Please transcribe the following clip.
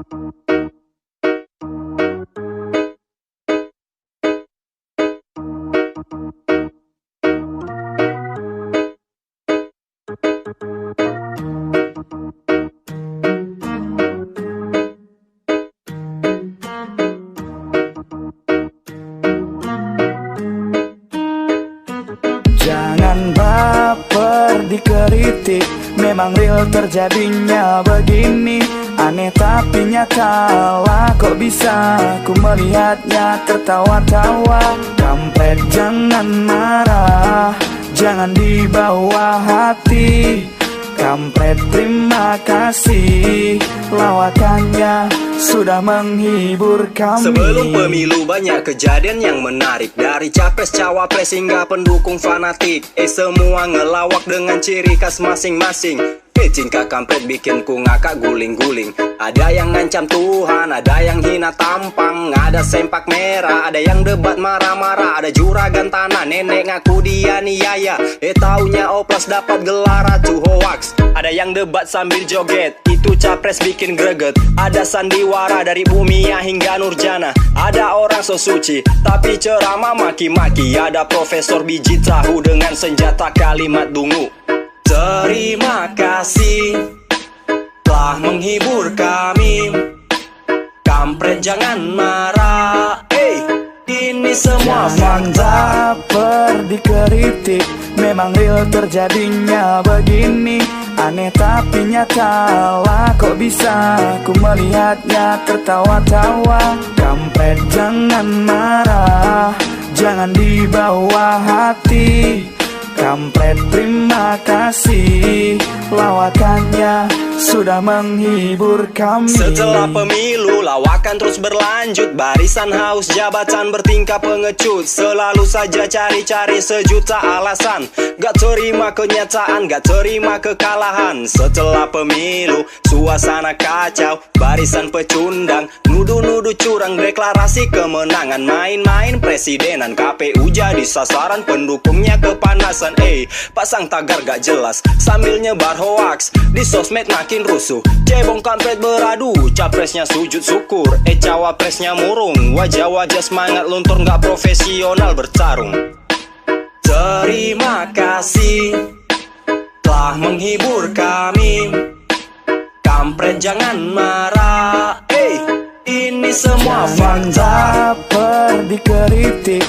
Jangan baper dikritik, memang real terjadinya begini. Aneh tapi nyata lah, kok bisa ku melihatnya tertawa-tawa. Kampret jangan marah, jangan dibawa hati. Kampret terima kasih, lawakannya sudah menghibur kami. Sebelum pemilu banyak kejadian yang menarik, dari capres, cawapres hingga pendukung fanatik. Semua ngelawak dengan ciri khas masing-masing. Tingkah kampret bikin ku ngakak guling-guling. Ada yang ngancam Tuhan, ada yang hina tampang, ada sempak merah, ada yang debat marah-marah, ada juragan tanah, nenek ngaku dia niaya. Taunya oplos dapat gelar ratu hoax. Ada yang debat sambil joget, itu capres bikin greget. Ada sandiwara dari Bumia hingga Nurjana. Ada orang so suci, tapi ceramah maki-maki. Ada profesor biji tahu dengan senjata kalimat dungu. Terima kasih telah menghibur kami. Kampret jangan marah, ini semua fakta. Baper dikritik, memang real terjadinya begini. Aneh tapi nyata lah, kok bisa ku melihatnya tertawa-tawa. Kampret jangan marah, jangan dibawa hati. Kampret terima kasih, lawakannya sudah menghibur kami. Setelah pemilu lawakan terus berlanjut, barisan haus jabatan bertingkah pengecut. Selalu saja cari-cari sejuta alasan, gak terima kenyataan, gak terima kekalahan. Setelah pemilu suasana kacau, barisan pecundang, nuduh-nuduh curang, deklarasi kemenangan, main-main presidenan. KPU jadi sasaran, pendukungnya kepanasan. Pasang tagar gak jelas sambil nyebar hoaks, di sosmed makin rusuh. Cebong kampret beradu, capresnya sujud syukur, cawapresnya murung. Wajah-wajah semangat luntur gak profesional bertarung. Terima kasih telah menghibur kami. Kampret jangan marah, ini semua fakta. Baper dikritik,